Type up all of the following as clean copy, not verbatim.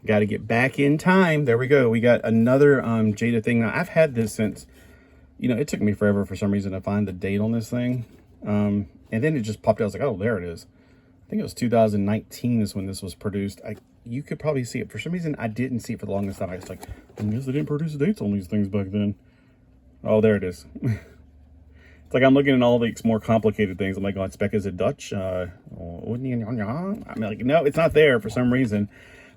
Got to get back in time. There we go. We got another Jada thing. Now, I've had this since, you know, it took me forever for some reason to find the date on this thing. And then it just popped out. I was like, oh, there it is. I think it was 2019 is when this was produced. You could probably see it. For some reason, I didn't see it for the longest time. I was like, I guess they didn't produce the dates on these things back then. Oh, there it is. It's like I'm looking at all these more complicated things. I'm like, oh, spec is it Dutch? I'm like, no, it's not there for some reason.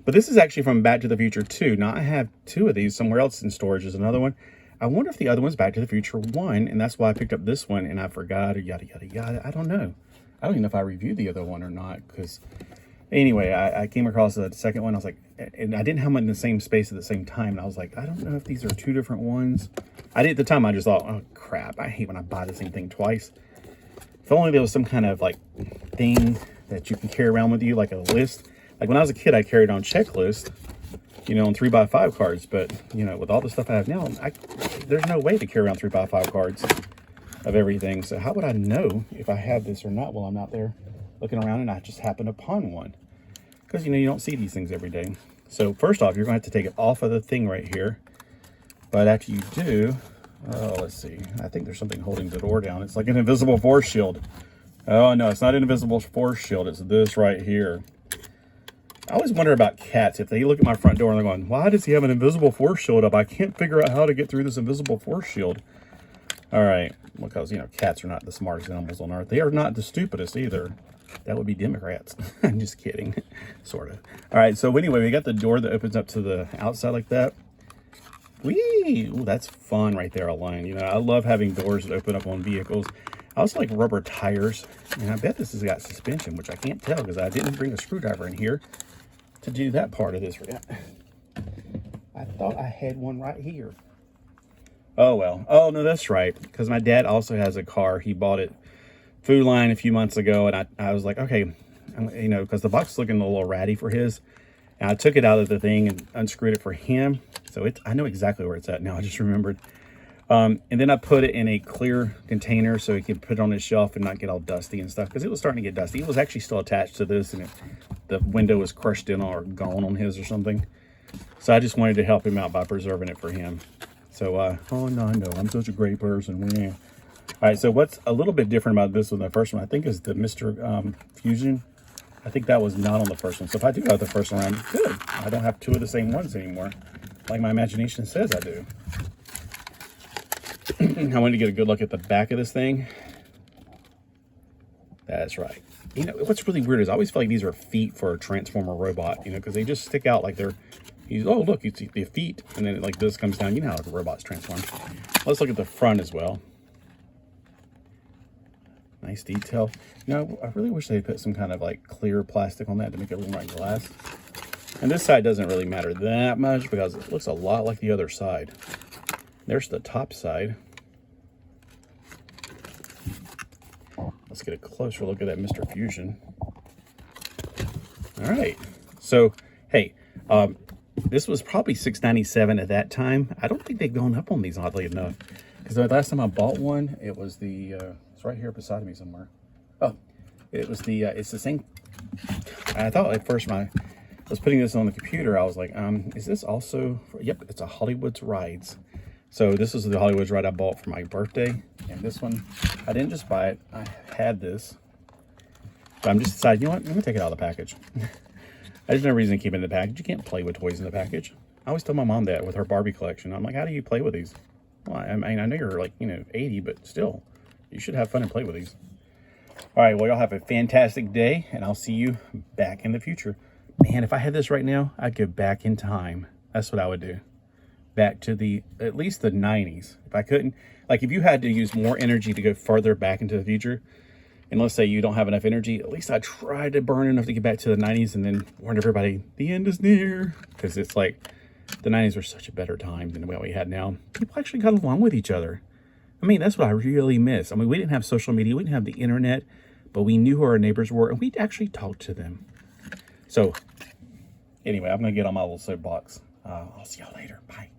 But this is actually from Back to the Future 2. Now, I have 2 of these somewhere else in storage. There's another one. I wonder if the other one's Back to the Future 1, and that's why I picked up this one, and I forgot, or yada, yada, yada. I don't know. I don't even know if I reviewed the other one or not, because anyway, I came across the second one. I was like, and I didn't have them in the same space at the same time. And I was like, I don't know if these are 2 different ones. I did at the time. I just thought, oh, crap. I hate when I buy the same thing twice. If only there was some kind of like thing that you can carry around with you, like a list. Like when I was a kid, I carried on checklist, you know, on 3x5 cards. But, you know, with all the stuff I have now, there's no way to carry around 3x5 cards of everything. So how would I know if I have this or not while I'm out there looking around and I just happen upon one? Because, you know, you don't see these things every day. So first off, you're going to have to take it off of the thing right here. But after you do, oh, let's see. I think there's something holding the door down. It's like an invisible force shield. Oh, no, it's not an invisible force shield. It's this right here. I always wonder about cats. If they look at my front door and they're going, why does he have an invisible force shield up? I can't figure out how to get through this invisible force shield. All right. Because, you know, cats are not the smartest animals on earth. They are not the stupidest either. That would be Democrats. I'm just kidding. Sort of. All right. So anyway, we got the door that opens up to the outside like that. Whee! Ooh, that's fun right there alone. You know, I love having doors that open up on vehicles. I also like rubber tires. And I bet this has got suspension, which I can't tell because I didn't bring a screwdriver in here to do that part of this. I thought I had one right here. Oh, well. Oh, no, that's right. Because my dad also has a car. He bought it Food Line a few months ago. And I was like, okay, you know, because the box is looking a little ratty for his. And I took it out of the thing and unscrewed it for him. So I know exactly where it's at now. I just remembered. And then I put it in a clear container so he could put it on his shelf and not get all dusty and stuff. Because it was starting to get dusty. It was actually still attached to this. And the window was crushed in or gone on his or something. So I just wanted to help him out by preserving it for him. So, oh, no, I'm such a great person. Yeah. All right, so what's a little bit different about this than the first one, I think, is the Mr. Fusion. I think that was not on the first one. So if I do have the first one, I'm good. I don't have 2 of the same ones anymore, like my imagination says I do. I wanted to get a good look at the back of this thing. That's right. You know, what's really weird is I always feel like these are feet for a Transformer robot, you know, because they just stick out like they're, oh, look, you see the feet, and then like this comes down. You know how the robots transform. Let's look at the front as well. Nice detail. You know, I really wish they put some kind of like clear plastic on that to make it look like glass. And this side doesn't really matter that much because it looks a lot like the other side. There's the top side. Let's get a closer look at that Mr. Fusion. All right. So, hey, this was probably $6.97 at that time. I don't think they've gone up on these, oddly enough. Because the last time I bought one, it was the, it's right here beside me somewhere. Oh, it was the, it's the same. I thought at first when I was putting this on the computer, I was like, is this also, yep, it's a Hollywood's Rides. So this is the Hollywood's Ride I bought for my birthday. And this one, I didn't just buy it. I had this. But I'm just deciding, you know what, I'm going to take it out of the package. There's no reason to keep it in the package. You can't play with toys in the package. I always tell my mom that with her Barbie collection. I'm like, how do you play with these? Well, I mean, I know you're like, you know, 80, but still, you should have fun and play with these. All right, well, y'all have a fantastic day, and I'll see you back in the future. Man, if I had this right now, I'd go back in time. That's what I would do. Back to at least the 90s. If I couldn't, like if you had to use more energy to go further back into the future, and let's say you don't have enough energy, at least I try to burn enough to get back to the 90s and then warn everybody, the end is near. Because it's like, the 90s were such a better time than what we had now. People actually got along with each other. I mean, that's what I really miss. I mean, we didn't have social media, we didn't have the internet, but we knew who our neighbors were, and we'd actually talk to them. So, anyway, I'm going to get on my little soapbox. I'll see y'all later. Bye.